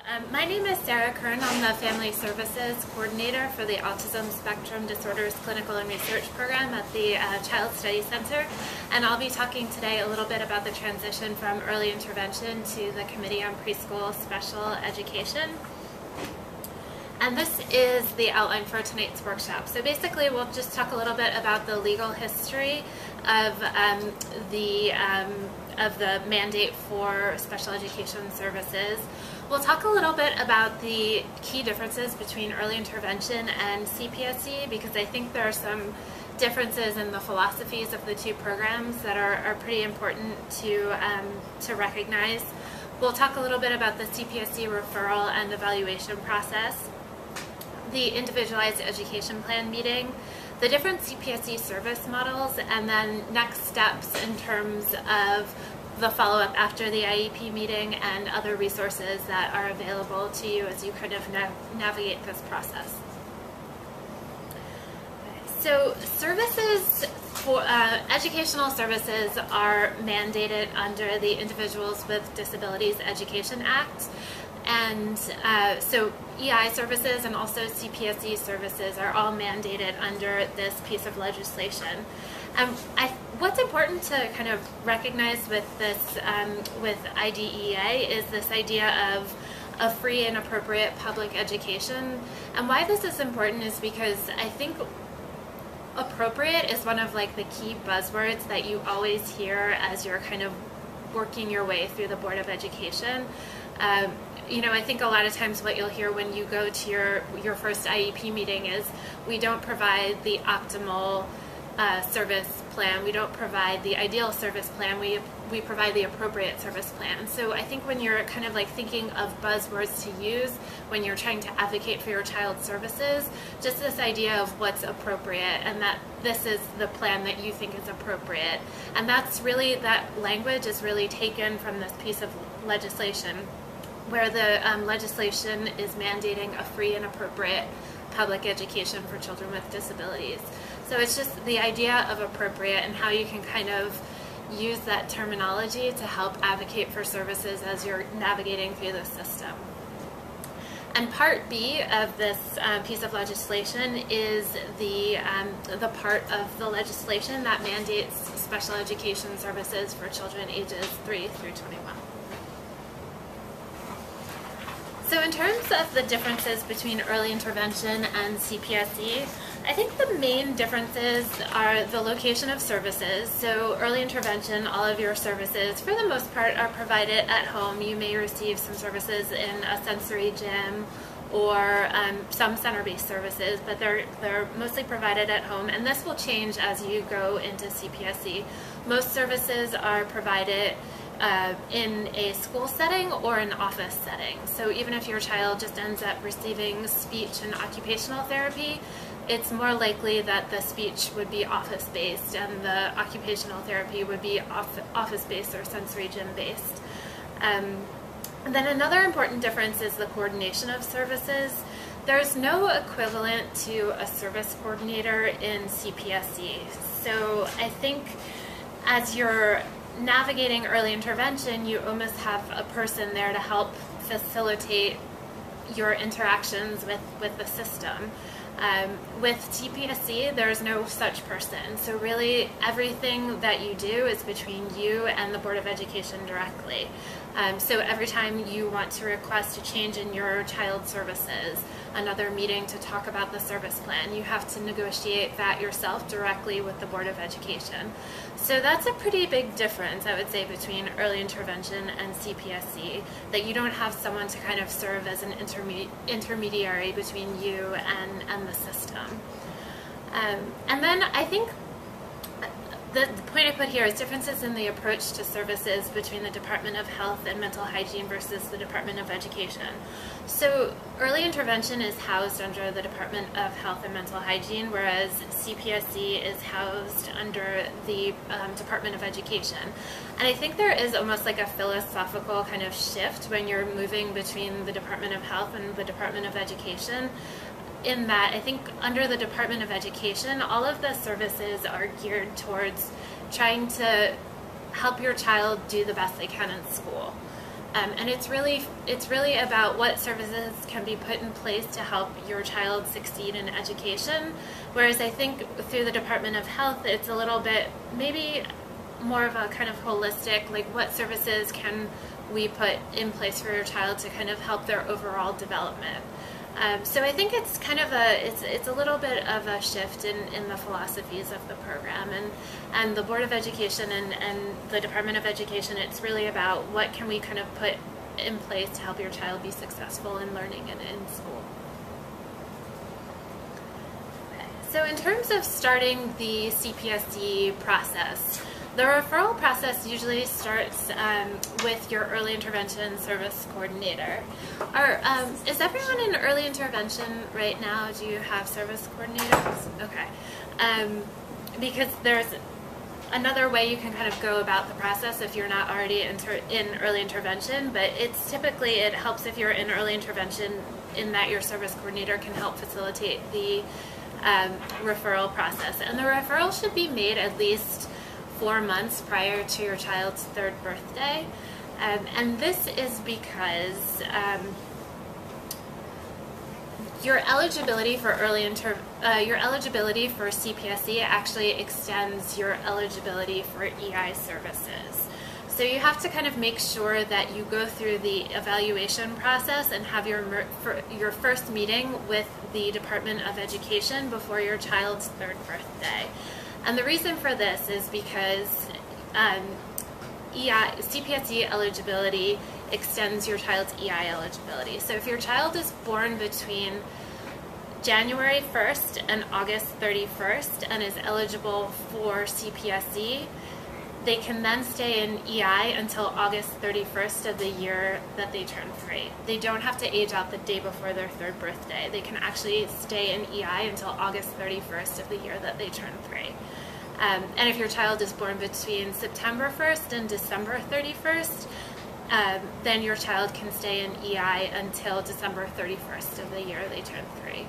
My name is Sarah Kern. I'm the Family Services Coordinator for the Autism Spectrum Disorders Clinical and Research Program at the Child Study Center, and I'll be talking today a little bit about the transition from early intervention to the Committee on Preschool Special Education. And this is the outline for tonight's workshop. So basically we'll just talk a little bit about the legal history of the mandate for special education services. We'll talk a little bit about the key differences between early intervention and CPSE, because I think there are some differences in the philosophies of the two programs that are pretty important to recognize. We'll talk a little bit about the CPSE referral and evaluation process, the Individualized Education Plan meeting, the different CPSE service models, and then next steps in terms of the follow-up after the IEP meeting and other resources that are available to you as you kind of navigate this process. So services for educational services are mandated under the Individuals with Disabilities Education Act. And so EI services and also CPSE services are all mandated under this piece of legislation. What's important to kind of recognize with this, with IDEA, is this idea of a free and appropriate public education. And why this is important is because I think appropriate is one of like the key buzzwords that you always hear as you're kind of working your way through the Board of Education. You know, I think a lot of times what you'll hear when you go to your first IEP meeting is, we don't provide the optimal service plan, we don't provide the ideal service plan, we provide the appropriate service plan. So I think when you're kind of like thinking of buzzwords to use when you're trying to advocate for your child's services, just this idea of what's appropriate and that this is the plan that you think is appropriate. And that's really, that language is really taken from this piece of legislation where the legislation is mandating a free and appropriate public education for children with disabilities. So it's just the idea of appropriate and how you can kind of use that terminology to help advocate for services as you're navigating through the system. And Part B of this piece of legislation is the part of the legislation that mandates special education services for children ages 3 through 21. So in terms of the differences between early intervention and CPSE, I think the main differences are the location of services. So early intervention, all of your services, for the most part, are provided at home. You may receive some services in a sensory gym or some center-based services, but they're mostly provided at home, and this will change as you go into CPSE. Most services are provided in a school setting or an office setting. So even if your child just ends up receiving speech and occupational therapy, it's more likely that the speech would be office-based and the occupational therapy would be office-based or sensory gym-based. And then another important difference is the coordination of services. There's no equivalent to a service coordinator in CPSE. So I think as you're navigating early intervention, you almost have a person there to help facilitate your interactions with the system. With CPSE, there's no such person. So really everything that you do is between you and the Board of Education directly. So every time you want to request a change in your child's services, another meeting to talk about the service plan, you have to negotiate that yourself directly with the Board of Education. So that's a pretty big difference, I would say, between early intervention and CPSE, that you don't have someone to kind of serve as an intermediary between you and the system. And then I think the point I put here is differences in the approach to services between the Department of Health and Mental Hygiene versus the Department of Education. So early intervention is housed under the Department of Health and Mental Hygiene, whereas CPSE is housed under the Department of Education. And I think there is almost like a philosophical kind of shift when you're moving between the Department of Health and the Department of Education, in that I think under the Department of Education, all of the services are geared towards trying to help your child do the best they can in school. And it's really about what services can be put in place to help your child succeed in education. Whereas I think through the Department of Health, it's a little bit maybe more of a kind of holistic, like what services can we put in place for your child to kind of help their overall development. So I think it's kind of it's a little bit of a shift in the philosophies of the program, and the Board of Education and the Department of Education, it's really about what can we kind of put in place to help your child be successful in learning and in school. Okay. So in terms of starting the CPSE process, the referral process usually starts with your early intervention service coordinator. Is everyone in early intervention right now? Do you have service coordinators? Okay. Because there's another way you can kind of go about the process if you're not already in early intervention, but it helps if you're in early intervention in that your service coordinator can help facilitate the referral process. And the referral should be made at least 4 months prior to your child's 3rd birthday, and this is because your eligibility for CPSE actually extends your eligibility for EI services. So you have to kind of make sure that you go through the evaluation process and have your first meeting with the Department of Education before your child's 3rd birthday. And the reason for this is because CPSE eligibility extends your child's EI eligibility. So if your child is born between January 1st and August 31st and is eligible for CPSE, they can then stay in EI until August 31st of the year that they turn 3. They don't have to age out the day before their 3rd birthday. They can actually stay in EI until August 31st of the year that they turn 3. And if your child is born between September 1st and December 31st, then your child can stay in EI until December 31st of the year they turn 3.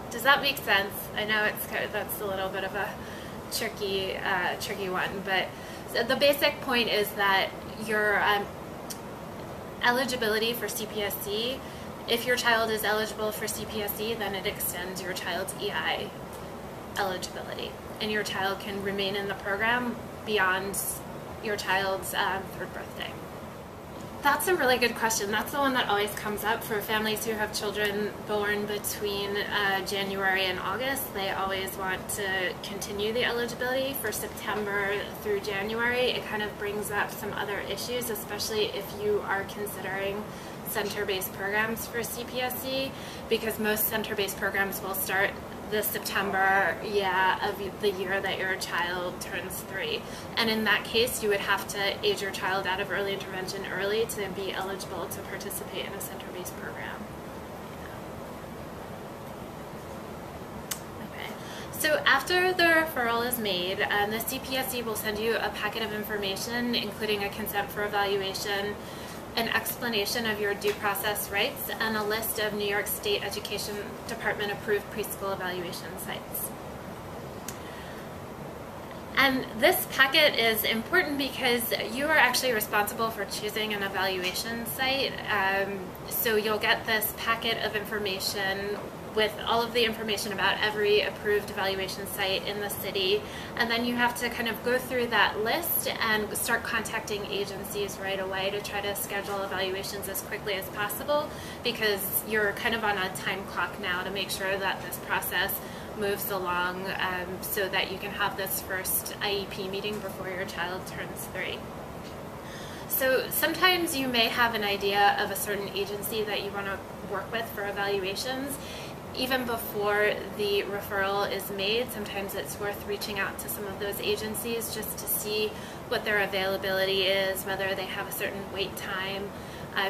Does that make sense? I know that's a little bit of a tricky one, but the basic point is that your eligibility for CPSE, if your child is eligible for CPSE, then it extends your child's EI eligibility, and your child can remain in the program beyond your child's 3rd birthday. That's a really good question. That's the one that always comes up for families who have children born between January and August. They always want to continue the eligibility for September through January. It kind of brings up some other issues, especially if you are considering center-based programs for CPSE, because most center-based programs will start the September of the year that your child turns 3. And in that case, you would have to age your child out of early intervention early to be eligible to participate in a center-based program. Okay. So after the referral is made, the CPSE will send you a packet of information, including a consent for evaluation, an explanation of your due process rights, and a list of New York State Education Department approved preschool evaluation sites. And this packet is important because you are actually responsible for choosing an evaluation site. So you'll get this packet of information with all of the information about every approved evaluation site in the city, and then you have to kind of go through that list and start contacting agencies right away to try to schedule evaluations as quickly as possible, because you're kind of on a time clock now to make sure that this process moves along so that you can have this first IEP meeting before your child turns 3. So sometimes you may have an idea of a certain agency that you want to work with for evaluations. Even before the referral is made, sometimes it's worth reaching out to some of those agencies just to see what their availability is, whether they have a certain wait time,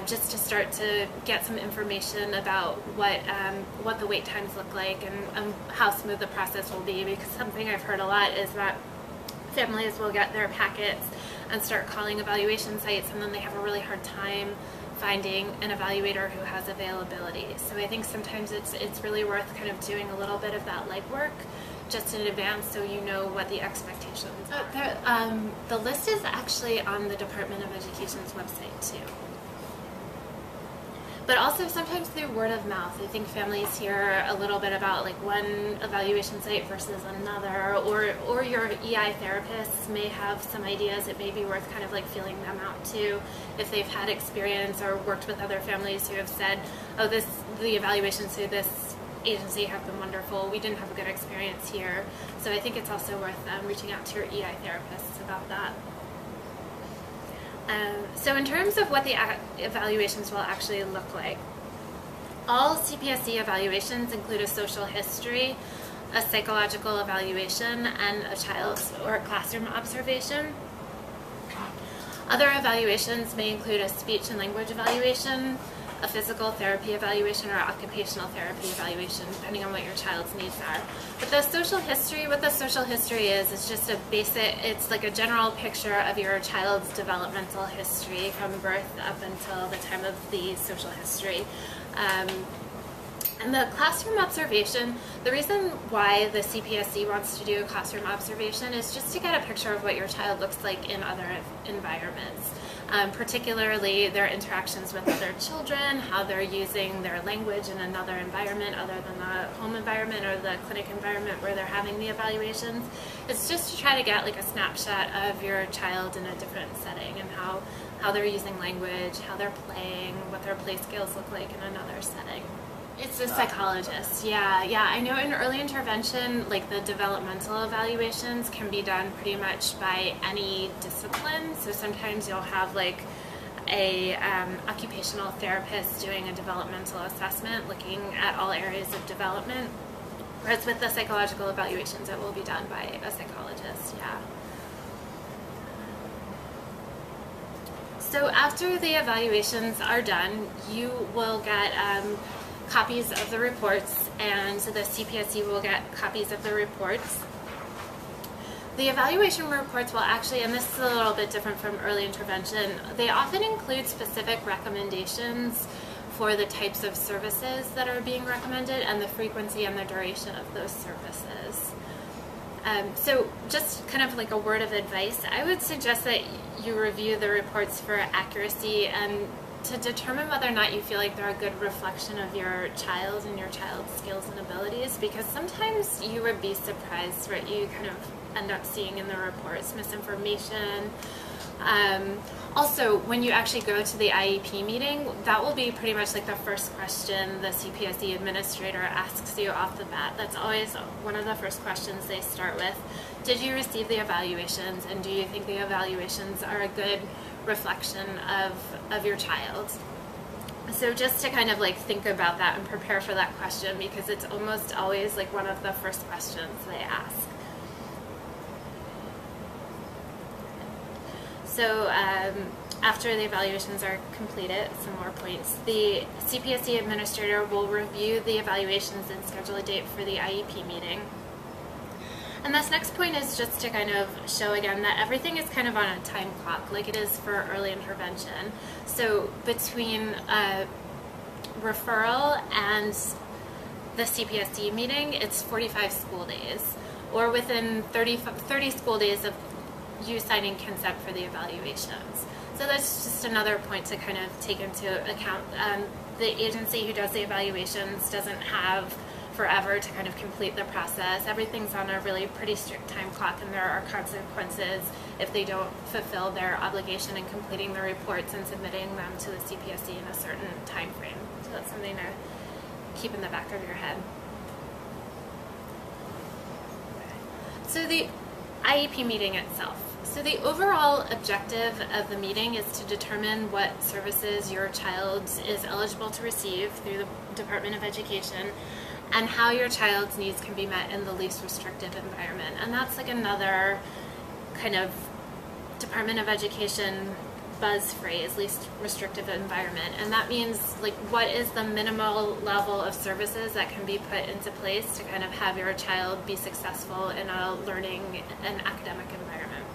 just to start to get some information about what the wait times look like and how smooth the process will be, because something I've heard a lot is that families will get their packets and start calling evaluation sites, and then they have a really hard time finding an evaluator who has availability. So I think sometimes it's really worth kind of doing a little bit of that legwork just in advance so you know what the expectations are. The list is actually on the Department of Education's website too. but also sometimes through word of mouth. I think families hear a little bit about like one evaluation site versus another, or your EI therapists may have some ideas. It may be worth kind of like feeling them out too, if they've had experience or worked with other families who have said, oh, the evaluations through this agency have been wonderful. We didn't have a good experience here. So I think it's also worth reaching out to your EI therapists about that. So in terms of what the evaluations will actually look like, all CPSE evaluations include a social history, a psychological evaluation, and a child's or classroom observation. Other evaluations may include a speech and language evaluation, a physical therapy evaluation, or occupational therapy evaluation, depending on what your child's needs are. But the social history, what the social history is just a basic, it's like a general picture of your child's developmental history from birth up until the time of the social history. And the classroom observation, the reason why the CPSE wants to do a classroom observation is just to get a picture of what your child looks like in other environments. Particularly their interactions with other children, how they're using their language in another environment other than the home environment or the clinic environment where they're having the evaluations. It's just to try to get like a snapshot of your child in a different setting and how they're using language, how they're playing, what their play skills look like in another setting. It's a psychologist, yeah. I know in early intervention, like the developmental evaluations can be done pretty much by any discipline. So sometimes you'll have like a occupational therapist doing a developmental assessment, looking at all areas of development. Whereas with the psychological evaluations, it will be done by a psychologist, yeah. So after the evaluations are done, you will get copies of the reports, and the CPSE will get copies of the reports. The evaluation reports will actually, and this is a little bit different from early intervention, they often include specific recommendations for the types of services that are being recommended and the frequency and the duration of those services. So just kind of like a word of advice, I would suggest that you review the reports for accuracy and to determine whether or not you feel like they're a good reflection of your child and your child's skills and abilities, because sometimes you would be surprised what you kind of end up seeing in the reports, misinformation. Also, when you actually go to the IEP meeting, that will be pretty much like the first question the CPSE administrator asks you off the bat. That's always one of the first questions they start with. Did you receive the evaluations, and do you think the evaluations are a good reflection of your child? So just to kind of like think about that and prepare for that question, because it's almost always like one of the first questions they ask. So after the evaluations are completed, some more points, the CPSE administrator will review the evaluations and schedule a date for the IEP meeting. And this next point is just to kind of show again that everything is kind of on a time clock, like it is for early intervention. So between referral and the CPSE meeting, it's 45 school days, or within 30 school days of you signing consent for the evaluations. So that's just another point to kind of take into account. The agency who does the evaluations doesn't have forever to kind of complete the process. Everything's on a really pretty strict time clock, and there are consequences if they don't fulfill their obligation in completing the reports and submitting them to the CPSE in a certain time frame. So that's something to keep in the back of your head. So the IEP meeting itself. So the overall objective of the meeting is to determine what services your child is eligible to receive through the Department of Education, and how your child's needs can be met in the least restrictive environment. And that's like another kind of Department of Education buzz phrase, least restrictive environment. And that means like what is the minimal level of services that can be put into place to kind of have your child be successful in a learning and academic environment.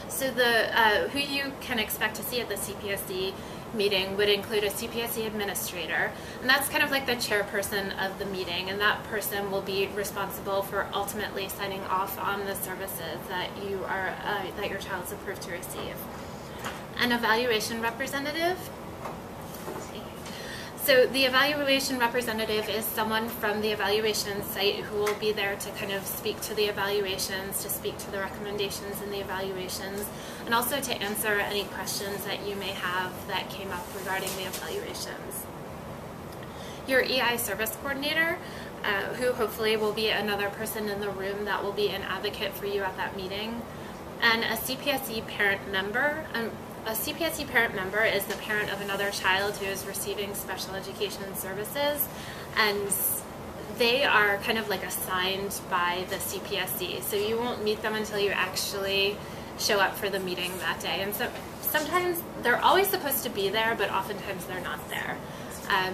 So the who you can expect to see at the CPSE meeting would include a CPSE administrator, and that's kind of like the chairperson of the meeting, and that person will be responsible for ultimately signing off on the services that you are that your child's approved to receive. An evaluation representative. So the evaluation representative is someone from the evaluation site who will be there to kind of speak to the evaluations, to speak to the recommendations in the evaluations, and also to answer any questions that you may have that came up regarding the evaluations. Your EI service coordinator, who hopefully will be another person in the room that will be an advocate for you at that meeting, and a CPSE parent member. A CPSE parent member is the parent of another child who is receiving special education services, and they are kind of like assigned by the CPSE. So you won't meet them until you actually show up for the meeting that day. And so sometimes they're always supposed to be there, but oftentimes they're not there.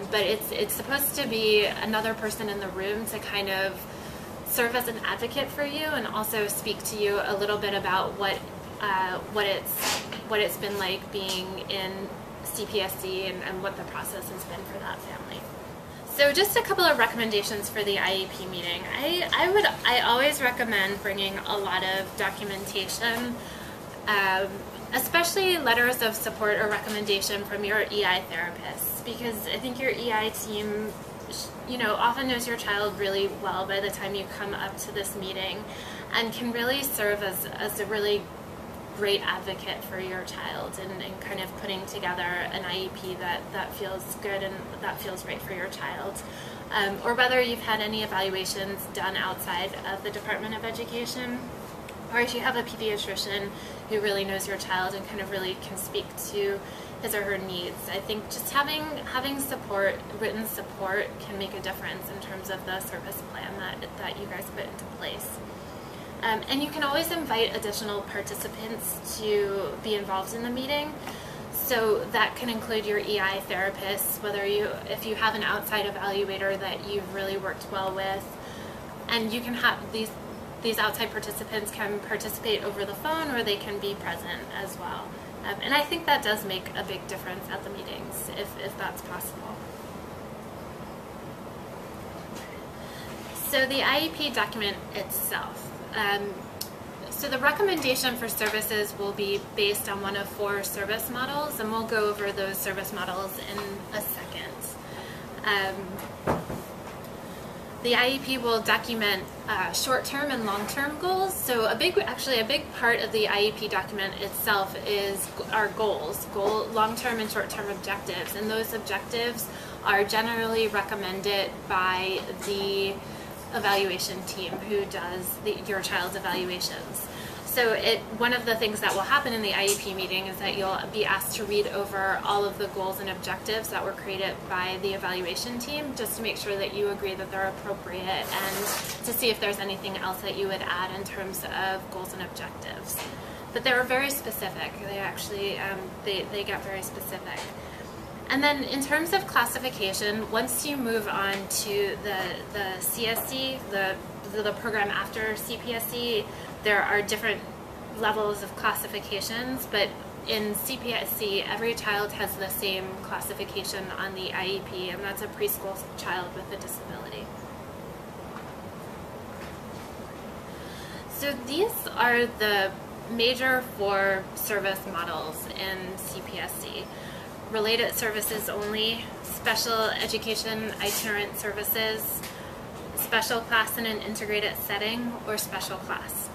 But it's supposed to be another person in the room to kind of serve as an advocate for you and also speak to you a little bit about what it's been like being in CPSE and what the process has been for that family. So just a couple of recommendations for the IEP meeting. I always recommend bringing a lot of documentation, especially letters of support or recommendation from your EI therapists, because I think your EI team, often knows your child really well by the time you come up to this meeting, and can really serve as a really great advocate for your child and kind of putting together an IEP that feels good and that feels right for your child. Or whether you've had any evaluations done outside of the Department of Education, or if you have a pediatrician who really knows your child and kind of really can speak to his or her needs. I think just having support, written support, can make a difference in terms of the service plan that you guys put into place. And you can always invite additional participants to be involved in the meeting. So that can include your EI therapists, if you have an outside evaluator that you've really worked well with, and you can have these outside participants can participate over the phone, or they can be present as well. And I think that does make a big difference at the meetings, if that's possible. So the IEP document itself. So the recommendation for services will be based on one of 4 service models, and we'll go over those service models in a second. The IEP will document short-term and long-term goals. So a big part of the IEP document itself is our goals, long-term and short-term objectives, and those objectives are generally recommended by the evaluation team who does your child's evaluations. So one of the things that will happen in the IEP meeting is that you'll be asked to read over all of the goals and objectives that were created by the evaluation team, just to make sure that you agree that they're appropriate, and to see if there's anything else that you would add in terms of goals and objectives. But they were very specific. They actually, they get very specific. And then in terms of classification, once you move on to the CSE, the program after CPSE, there are different levels of classifications, but in CPSE, every child has the same classification on the IEP, and that's a preschool child with a disability. So these are the major 4 service models in CPSE. Related services only, special education itinerant services, special class in an integrated setting, or special class.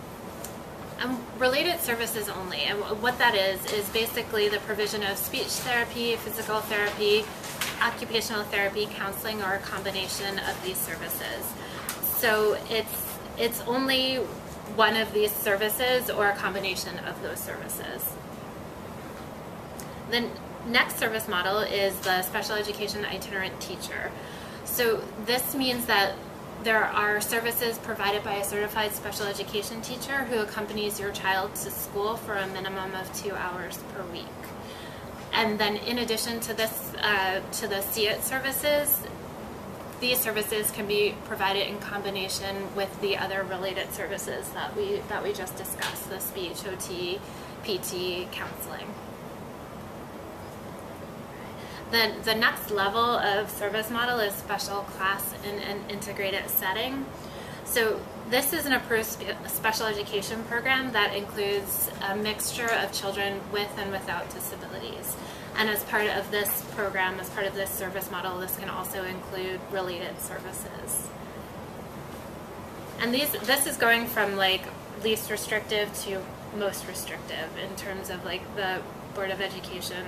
Related services only, and what that is basically the provision of speech therapy, physical therapy, occupational therapy, counseling, or a combination of these services. So it's only one of these services or a combination of those services. The next service model is the special education itinerant teacher. So this means that there are services provided by a certified special education teacher who accompanies your child to school for a minimum of 2 hours per week. And then in addition to this, to the SEIT services, these services can be provided in combination with the other related services that we just discussed, the speech, OT, PT, counseling. The next level of service model is special class in an integrated setting. So This is an approved special education program that includes a mixture of children with and without disabilities. And as part of this program, as part of this service model, this can also include related services. And this is going from like least restrictive to most restrictive in terms of like the Board of Education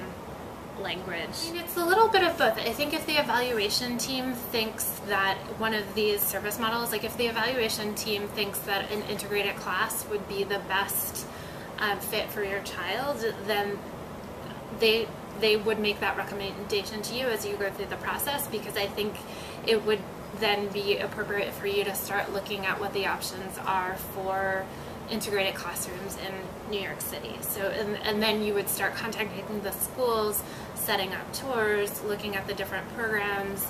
language. I mean, it's a little bit of both. I think if the evaluation team thinks that one of these service models, like if the evaluation team thinks that an integrated class would be the best fit for your child, then they would make that recommendation to you as you go through the process, because I think it would then be appropriate for you to start looking at what the options are for integrated classrooms in New York City. So, and then you would start contacting the schools, setting up tours, looking at the different programs.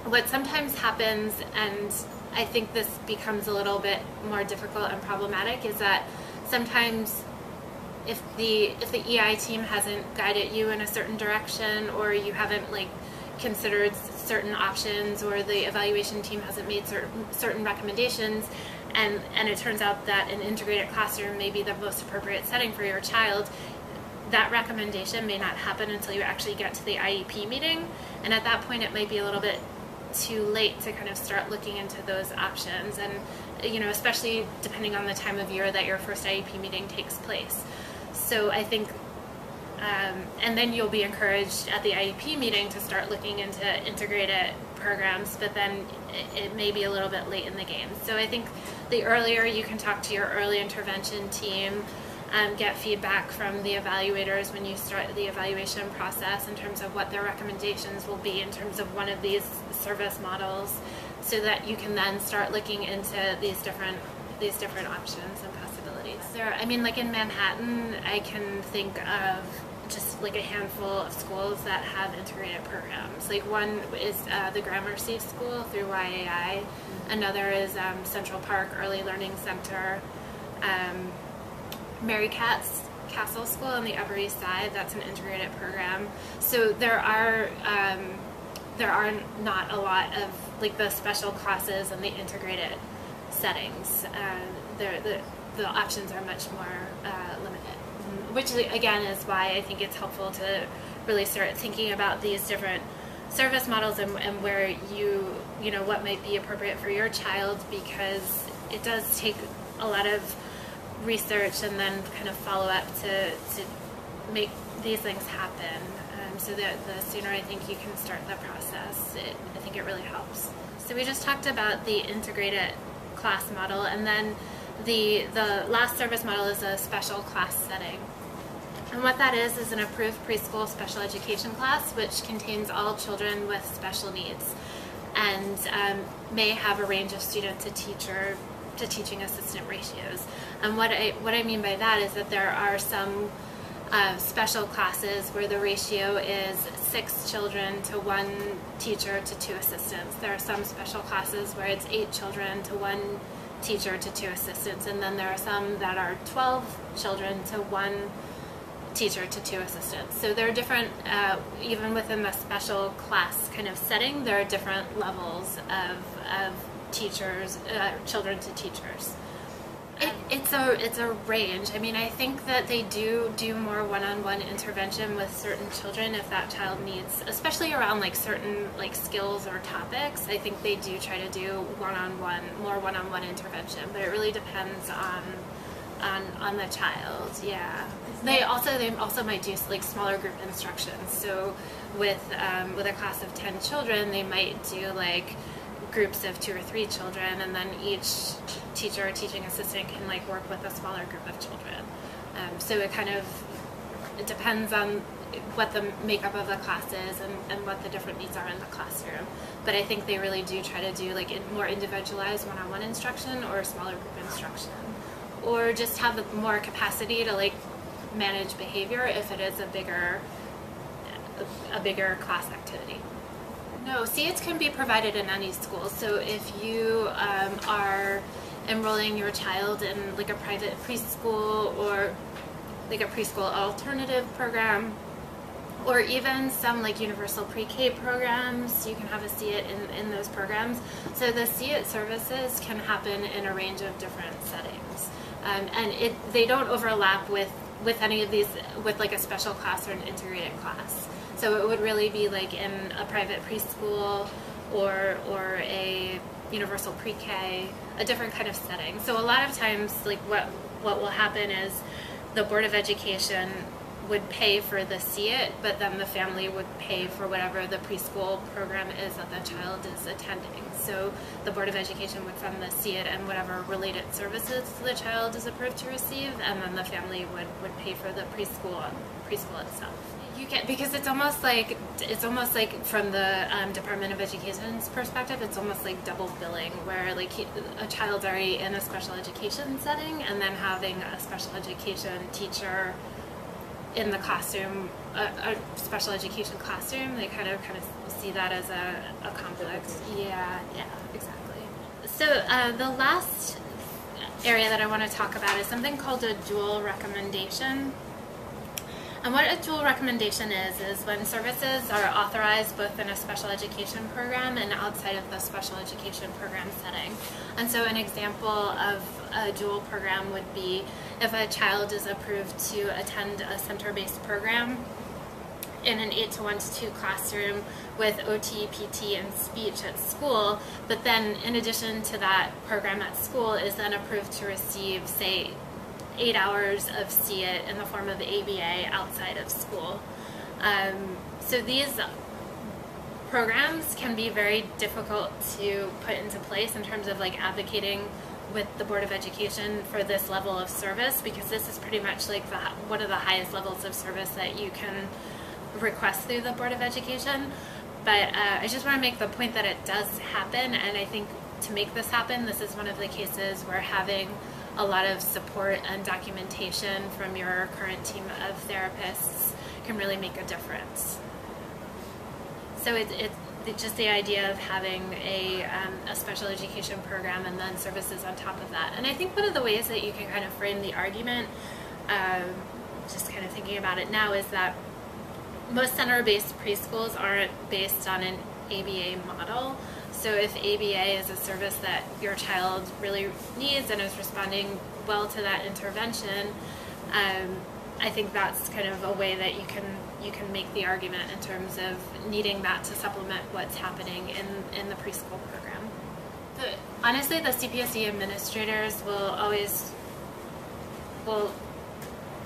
What sometimes happens, and I think this becomes a little bit more difficult and problematic, is that sometimes if the EI team hasn't guided you in a certain direction, or you haven't like considered certain options, or the evaluation team hasn't made certain recommendations, and it turns out that an integrated classroom may be the most appropriate setting for your child, that recommendation may not happen until you actually get to the IEP meeting, and at that point it might be a little bit too late to kind of start looking into those options, and you know, especially depending on the time of year that your first IEP meeting takes place. So I think and then you'll be encouraged at the IEP meeting to start looking into integrated programs, but then it may be a little bit late in the game. So I think the earlier you can talk to your early intervention team, get feedback from the evaluators when you start the evaluation process in terms of what their recommendations will be in terms of one of these service models, so that you can then start looking into these different options and possibilities. I mean, like in Manhattan, I can think of just like a handful of schools that have integrated programs. Like one is the Gramercy School through YAI. Another is Central Park Early Learning Center. Mary Castle School on the Upper East Side, that's an integrated program. So there are not a lot of like the special classes and the integrated settings. The options are much more limited, which again is why I think it's helpful to really start thinking about these different service models and where you know what might be appropriate for your child, because it does take a lot of research and then kind of follow up to make these things happen. So that the sooner I think you can start the process, I think it really helps. So we just talked about the integrated class model, and then the last service model is a special class setting. And what that is an approved preschool special education class which contains all children with special needs, and may have a range of student to teacher to teaching assistant ratios. And what I mean by that is that there are some special classes where the ratio is 6 children to 1 teacher to 2 assistants. There are some special classes where it's 8 children to 1 teacher to 2 assistants, and then there are some that are 12 children to 1 teacher to 2 assistants. So there are different, even within the special class kind of setting, there are different levels of teachers, children to teachers. It's a range. I mean, I think that they do more one-on-one intervention with certain children if that child needs, especially around like certain like skills or topics. I think they do try to do more one-on-one intervention, but it really depends on the child. Yeah. They also might do like smaller group instruction. So with a class of 10 children, they might do like groups of 2 or 3 children, and then each teacher or teaching assistant can like work with a smaller group of children. So it depends on what the makeup of the class is and what the different needs are in the classroom. But I think they really do try to do like more individualized one-on-one instruction or smaller group instruction, or just have more capacity to like manage behavior if it is a bigger class activity. No, SEITs can be provided in any school. So if you are enrolling your child in like a private preschool or like a preschool alternative program, or even some like universal pre-K programs. You can have a SEIT in those programs. So the SEIT services can happen in a range of different settings. And they don't overlap with any of these, with like a special class or an integrated class. So it would really be like in a private preschool or a universal pre-K, a different kind of setting. So a lot of times, like what will happen is the Board of Education would pay for the SEIT, but then the family would pay for whatever the preschool program is that the child is attending. So the Board of Education would fund the SEIT and whatever related services the child is approved to receive, and then the family would pay for the preschool itself. You can, because it's almost like from the Department of Education's perspective, it's almost like double billing, where like a child's already in a special education setting, and then having a special education teacher in the classroom, a special education classroom, they kind of see that as a complex. Yeah, exactly. So the last area that I want to talk about is something called a dual recommendation. And what a dual recommendation is when services are authorized both in a special education program and outside of the special education program setting. And so an example of a dual program would be if a child is approved to attend a center-based program in an 8 to 1 to 2 classroom with OT, PT, and speech at school, but then in addition to that program at school is then approved to receive, say, 8 hours of SEIT in the form of ABA outside of school. So these programs can be very difficult to put into place in terms of like advocating with the Board of Education for this level of service, because this is pretty much like one of the highest levels of service that you can request through the Board of Education. But I just want to make the point that it does happen, and I think to make this happen, this is one of the cases where having a lot of support and documentation from your current team of therapists can really make a difference. So it's just the idea of having a special education program and then services on top of that. And I think one of the ways that you can kind of frame the argument, just kind of thinking about it now, is that most center-based preschools aren't based on an ABA model. So if ABA is a service that your child really needs and is responding well to that intervention, I think that's kind of a way that you can make the argument in terms of needing that to supplement what's happening in the preschool program. Honestly, the CPSE administrators will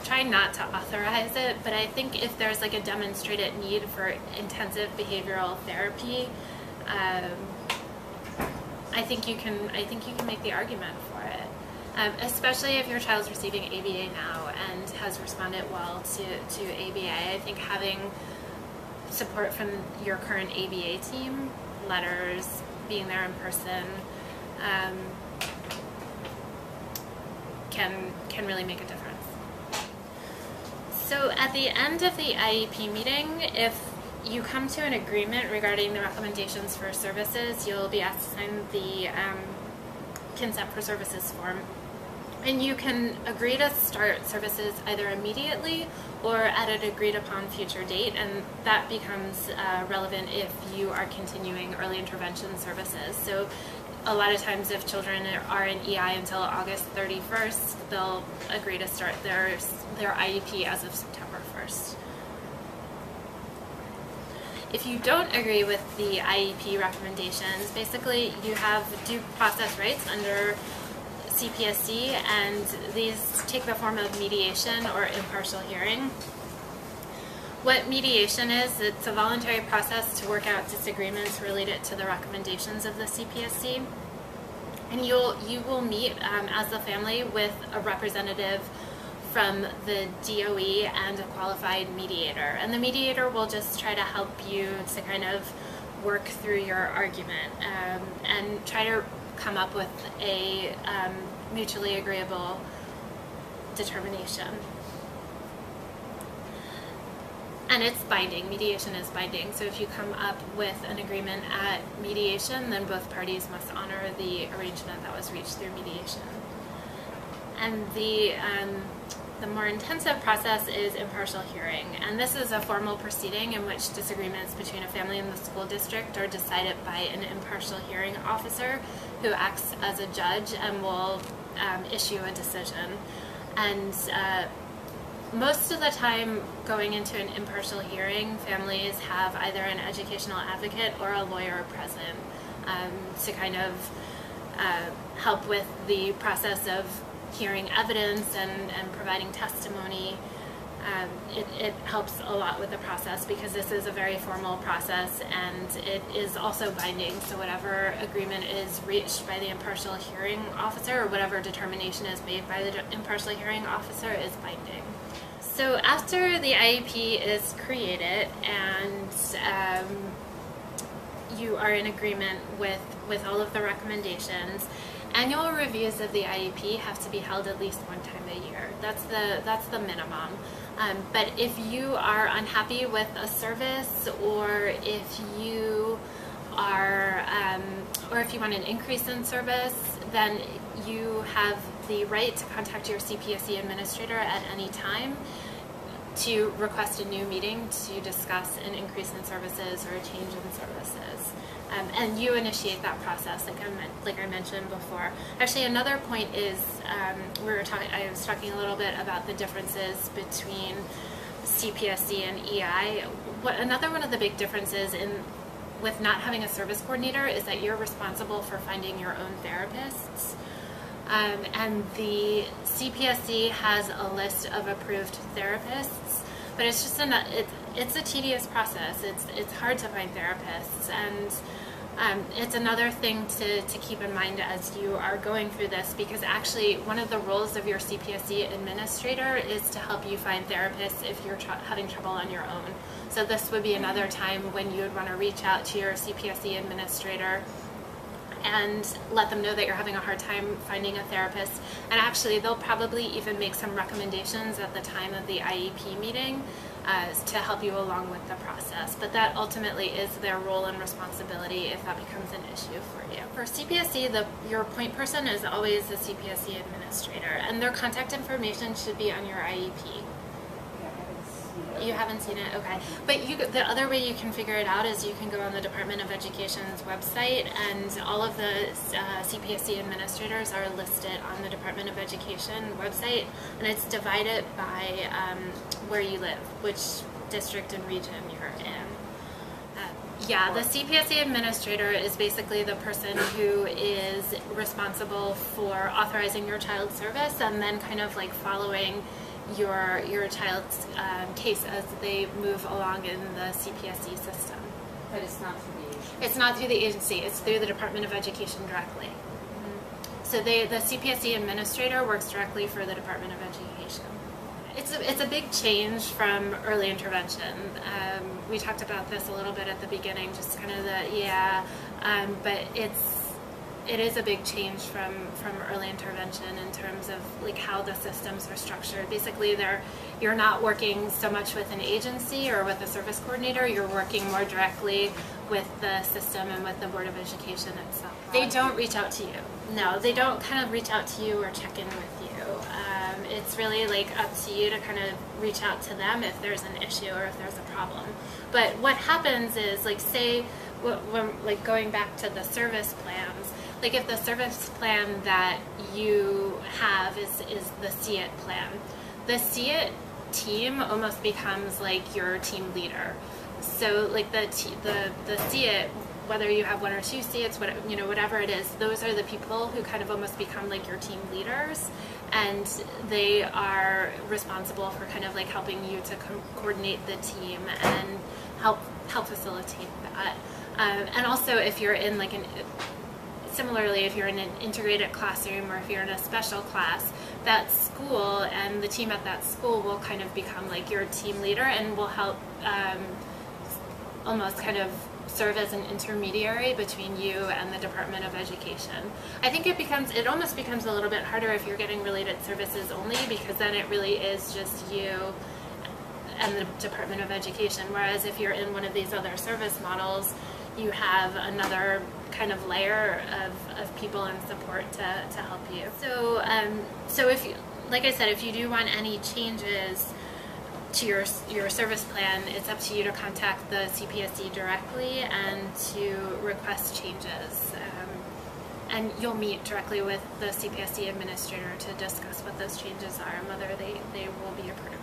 try not to authorize it, but I think if there's like a demonstrated need for intensive behavioral therapy, I think you can make the argument for it, especially if your child's receiving ABA now and has responded well to ABA. I think having support from your current ABA team, letters, being there in person, can really make a difference. So at the end of the IEP meeting, if you come to an agreement regarding the recommendations for services, you'll be asked to sign the consent for services form. And you can agree to start services either immediately or at an agreed upon future date, and that becomes relevant if you are continuing early intervention services. So a lot of times if children are in EI until August 31st, they'll agree to start their IEP as of September 1st. If you don't agree with the IEP recommendations, basically you have due process rights under CPSE, and these take the form of mediation or impartial hearing. What mediation is, it's a voluntary process to work out disagreements related to the recommendations of the CPSE. And you will meet as a family with a representative from the DOE and a qualified mediator. And the mediator will just try to help you to kind of work through your argument and try to come up with a mutually agreeable determination. And it's binding. Mediation is binding. So if you come up with an agreement at mediation, then both parties must honor the arrangement that was reached through mediation. And the The more intensive process is impartial hearing, and this is a formal proceeding in which disagreements between a family and the school district are decided by an impartial hearing officer who acts as a judge and will issue a decision. And most of the time going into an impartial hearing, families have either an educational advocate or a lawyer present to kind of help with the process of hearing evidence and providing testimony. It helps a lot with the process because this is a very formal process and it is also binding, so whatever agreement is reached by the impartial hearing officer or whatever determination is made by the impartial hearing officer is binding. So after the IEP is created and you are in agreement with all of the recommendations, annual reviews of the IEP have to be held at least one time a year. That's the minimum. But if you are unhappy with a service, or if you are, or if you want an increase in service, then you have the right to contact your CPSE administrator at any time to request a new meeting to discuss an increase in services or a change in services. And you initiate that process, like I mentioned before. Actually, another point is I was talking a little bit about the differences between CPSE and EI. Another one of the big differences with not having a service coordinator is that you're responsible for finding your own therapists. And the CPSE has a list of approved therapists, but it's just it's a tedious process. It's hard to find therapists, and it's another thing to keep in mind as you are going through this, because actually one of the roles of your CPSE administrator is to help you find therapists if you're having trouble on your own. So this would be another time when you would want to reach out to your CPSE administrator and let them know that you're having a hard time finding a therapist. And actually they'll probably even make some recommendations at the time of the IEP meeting to help you along with the process. But that ultimately is their role and responsibility if that becomes an issue for you. For CPSE, your point person is always the CPSE administrator, and their contact information should be on your IEP. You haven't seen it? Okay. But the other way you can figure it out is you can go on the Department of Education's website, and all of the CPSE administrators are listed on the Department of Education website, and it's divided by where you live, which district and region you're in. Yeah, the CPSE administrator is basically the person who is responsible for authorizing your child's service and then kind of like following your child's case as they move along in the CPSE system. But it's not through the agency? It's not through the agency, it's through the Department of Education directly. Mm-hmm. So the CPSE administrator works directly for the Department of Education. It's a big change from early intervention. We talked about this a little bit at the beginning, just kind of but it is a big change from early intervention in terms of like how the systems are structured. Basically, you're not working so much with an agency or with a service coordinator, you're working more directly with the system and with the Board of Education itself. They don't reach out to you. No, they don't kind of reach out to you or check in with you. It's really like up to you to kind of reach out to them if there's an issue or if there's a problem. But what happens is, like, say, when, like, going back to the service plans, like if the service plan that you have is the SEIT plan, the SEIT team almost becomes like your team leader. So like the SEIT, whether you have one or two SEITs, whatever it is, those are the people who kind of almost become like your team leaders, and they are responsible for kind of like helping you to coordinate the team and help facilitate that. And also if you're in like similarly, if you're in an integrated classroom or if you're in a special class, that school and the team at that school will kind of become like your team leader and will help almost kind of serve as an intermediary between you and the Department of Education. I think it almost becomes a little bit harder if you're getting related services only, because then it really is just you and the Department of Education, whereas if you're in one of these other service models, you have another kind of layer of people and support to help you. So if you, like I said, if you do want any changes to your service plan, it's up to you to contact the CPSE directly and to request changes. And you'll meet directly with the CPSE administrator to discuss what those changes are and whether they will be approved.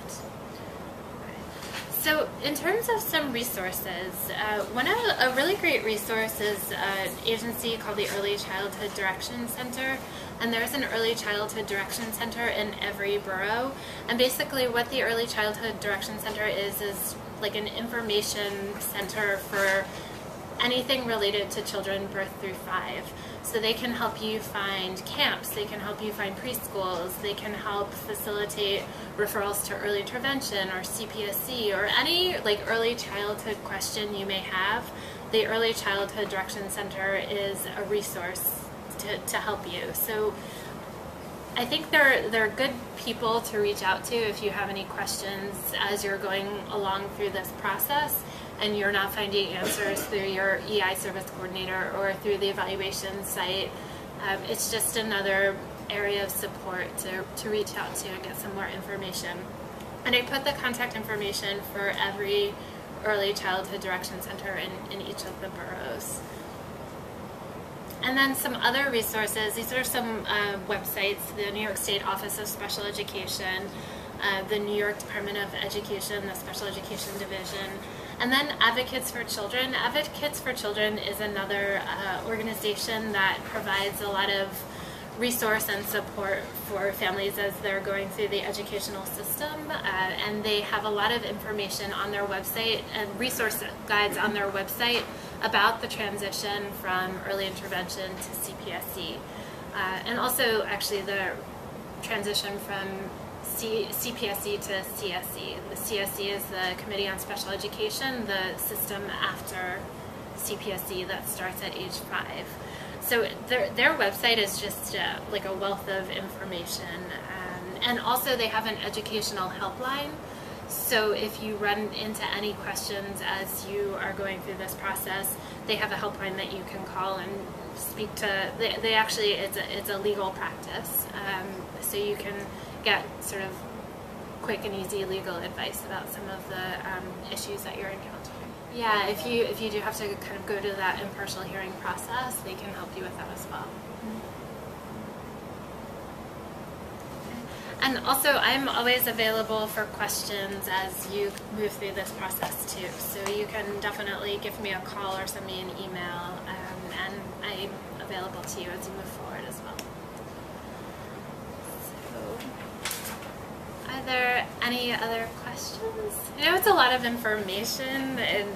So in terms of some resources, a really great resource is an agency called the Early Childhood Direction Center. And there's an Early Childhood Direction Center in every borough. And basically what the Early Childhood Direction Center is like an information center for anything related to children birth through 5. So they can help you find camps, they can help you find preschools, they can help facilitate referrals to early intervention or CPSE or any like early childhood question you may have. The Early Childhood Direction Center is a resource to help you. So I think they're good people to reach out to if you have any questions as you're going along through this process and you're not finding answers through your EI service coordinator or through the evaluation site. It's just another area of support to reach out to and get some more information. And I put the contact information for every Early Childhood Direction Center in each of the boroughs. And then some other resources, these are some websites: the New York State Office of Special Education, the New York Department of Education, the Special Education Division, and then Advocates for Children. Advocates for Children is another organization that provides a lot of resource and support for families as they're going through the educational system, and they have a lot of information on their website and resource guides on their website about the transition from early intervention to CPSE, and also actually the transition from CPSE to CSE. The CSE is the Committee on Special Education, the system after CPSE that starts at age 5. So their website is just like a wealth of information, and also they have an educational helpline. So if you run into any questions as you are going through this process, they have a helpline that you can call and speak to. They actually, it's a legal practice, so you can get sort of quick and easy legal advice about some of the issues that you're encountering. Yeah, if you do have to kind of go to that impartial hearing process, they can help you with that as well. And also, I'm always available for questions as you move through this process too. So you can definitely give me a call or send me an email, and I'm available to you as you move forward as well. So, are there any other questions? I know it's a lot of information and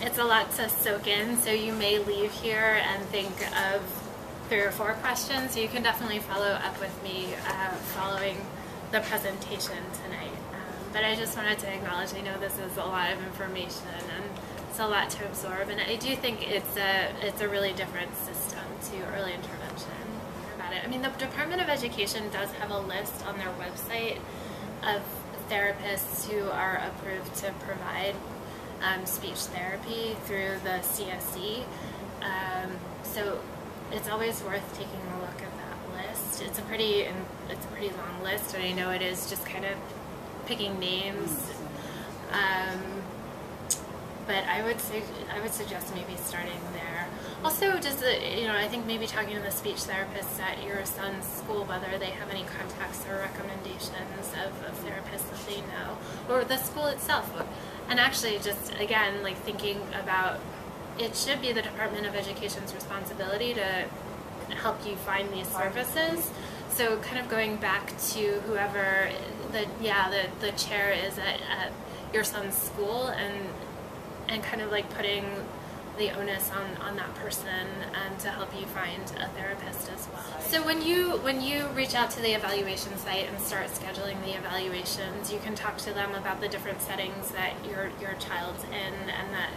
it's a lot to soak in, so you may leave here and think of 3 or 4 questions. So you can definitely follow up with me following the presentation tonight. But I just wanted to acknowledge, I know this is a lot of information and it's a lot to absorb, and I do think it's a really different system to early intervention. About it. I mean, the Department of Education does have a list on their website of therapists who are approved to provide speech therapy through the CSE. So it's always worth taking a look at that list. It's a pretty long list, and I know it is just kind of picking names. But I would suggest maybe starting there. Also, just I think maybe talking to the speech therapists at your son's school, whether they have any contacts or recommendations of therapists that they know, or the school itself. And actually, just again, like thinking about, it should be the Department of Education's responsibility to help you find these services. So kind of going back to whoever the chair is at your son's school, and kind of like putting the onus on that person to help you find a therapist as well. So when you reach out to the evaluation site and start scheduling the evaluations, you can talk to them about the different settings that your child's in, and that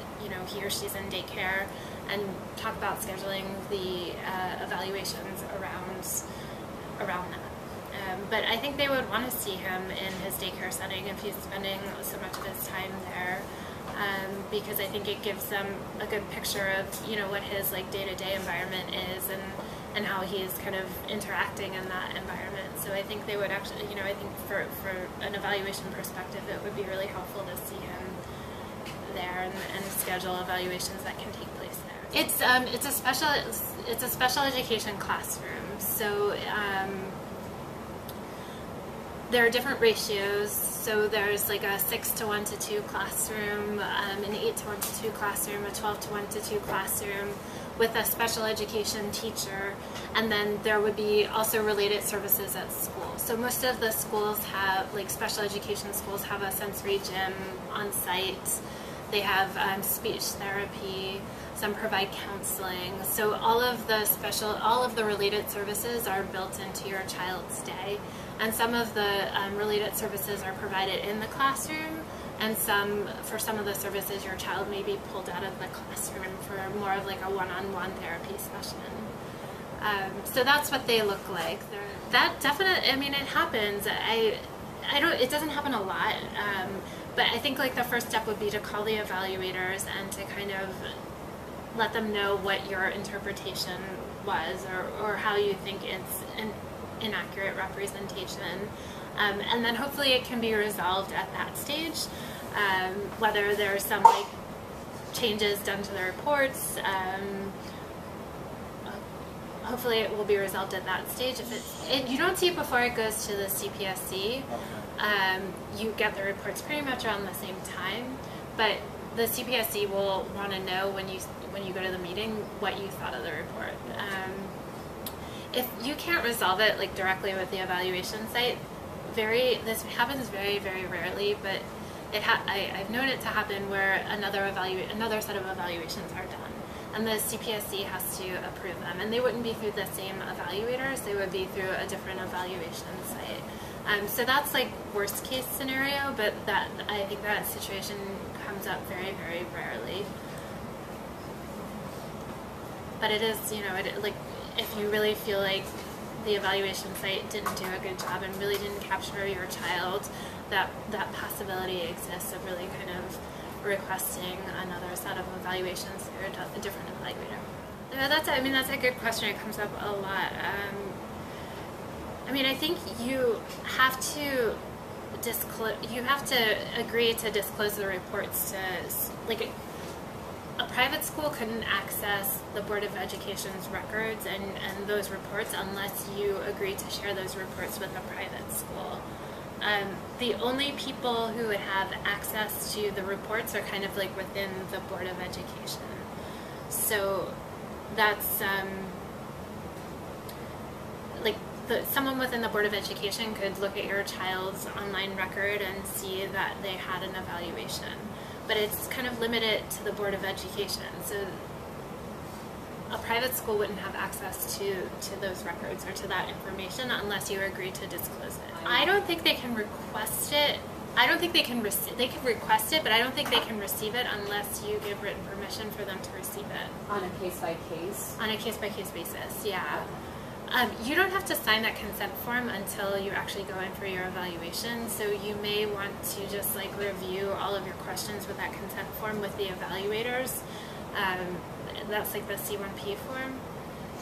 he or she's in daycare, and talk about scheduling the evaluations around that. But I think they would want to see him in his daycare setting if he's spending so much of his time there. Because I think it gives them a good picture of what his like day-to-day environment is, and how he's kind of interacting in that environment. So I think they would actually, you know, I think for an evaluation perspective, it would be really helpful to see him there and schedule evaluations that can take place there. It's a special education classroom. So there are different ratios. So there's like a 6:1 to 2 classroom, an 8:1 to 2 classroom, a 12:1 to 2 classroom with a special education teacher, and then there would be also related services at school. So most of the schools have, like special education schools have a sensory gym on site. They have speech therapy. Some provide counseling. So all of the related services are built into your child's day. And some of the related services are provided in the classroom, and for some of the services your child may be pulled out of the classroom for more of like a one-on-one therapy session. So that's what they look like. That definitely, I mean, it happens. It doesn't happen a lot, but I think like the first step would be to call the evaluators and to kind of let them know what your interpretation was, or how you think it's an inaccurate representation, and then hopefully it can be resolved at that stage, whether there's some like changes done to the reports. Hopefully it will be resolved at that stage. If you don't see it before it goes to the CPSE, you get the reports pretty much around the same time, but the CPSE will want to know when you go to the meeting what you thought of the report. If you can't resolve it like directly with the evaluation site, this happens very, very rarely, but I've known it to happen where another set of evaluations are done, and the CPSE has to approve them, and they wouldn't be through the same evaluators, they would be through a different evaluation site. So that's like worst case scenario, but I think that situation comes up very, very rarely. But it is, you know, like if you really feel like the evaluation site didn't do a good job and really didn't capture your child, that possibility exists of really kind of requesting another set of evaluations through a different evaluator. That's a good question. It comes up a lot. I mean, I think you have to agree to disclose the reports to, like, a private school couldn't access the Board of Education's records and those reports unless you agree to share those reports with a private school. The only people who would have access to the reports are kind of like within the Board of Education. So that's someone within the Board of Education could look at your child's online record and see that they had an evaluation. But it's kind of limited to the Board of Education. So a private school wouldn't have access to those records or to that information unless you agree to disclose it. I don't think they can request it. I don't think they can request it, but I don't think they can receive it unless you give written permission for them to receive it. On a case-by-case? On a case-by-case basis, yeah. You don't have to sign that consent form until you actually go in for your evaluation, so you may want to just like review all of your questions with that consent form with the evaluators. That's like the C1P form.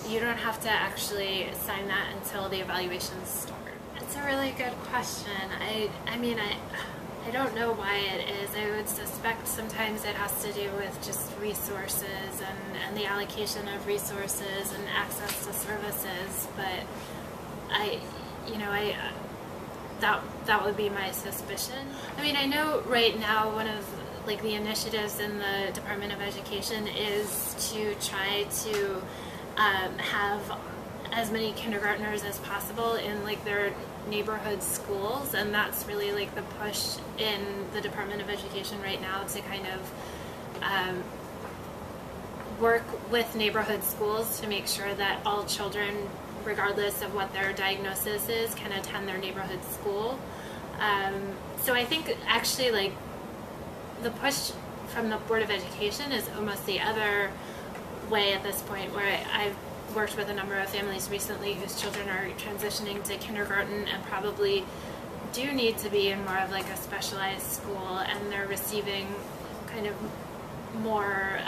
You don't have to actually sign that until the evaluations start. It's a really good question. I mean, I don't know why it is. I would suspect sometimes it has to do with just resources and the allocation of resources and access to services, but that would be my suspicion. I mean, I know right now one of like the initiatives in the Department of Education is to try to have as many kindergartners as possible in like their neighborhood schools, and that's really like the push in the Department of Education right now to kind of work with neighborhood schools to make sure that all children, regardless of what their diagnosis is, can attend their neighborhood school. So I think actually like the push from the Board of Education is almost the other way at this point, where I've worked with a number of families recently whose children are transitioning to kindergarten and probably do need to be in more of like a specialized school, and they're receiving kind of more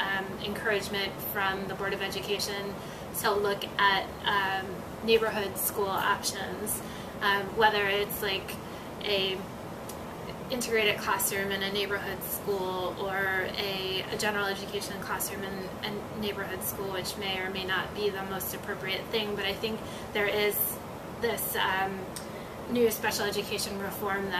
encouragement from the Board of Education to look at neighborhood school options, whether it's like a integrated classroom in a neighborhood school or a general education classroom in a neighborhood school, which may or may not be the most appropriate thing. But I think there is this new special education reform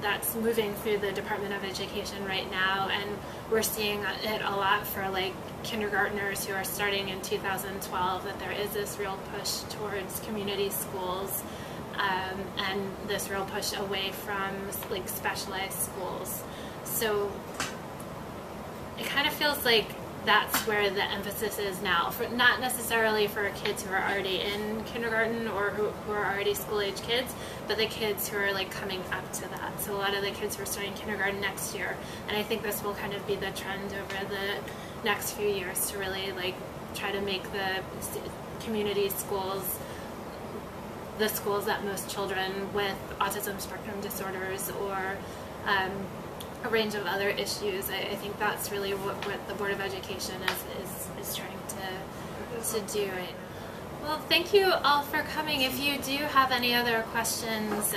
that's moving through the Department of Education right now, and we're seeing it a lot for like kindergartners who are starting in 2012, that there is this real push towards community schools, and this real push away from like specialized schools. So it kind of feels like that's where the emphasis is now, for not necessarily for kids who are already in kindergarten or who are already school-age kids, but the kids who are like coming up to that. So a lot of the kids who are starting kindergarten next year, and I think this will kind of be the trend over the next few years, to really like try to make the community schools the schools that most children with autism spectrum disorders or a range of other issues. I think that's really what the Board of Education is trying to do right now. Well, thank you all for coming. If you do have any other questions,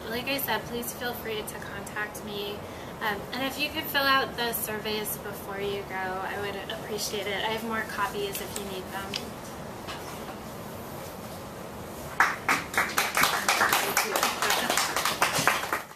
like I said, please feel free to contact me. And if you could fill out the surveys before you go, I would appreciate it. I have more copies if you need them.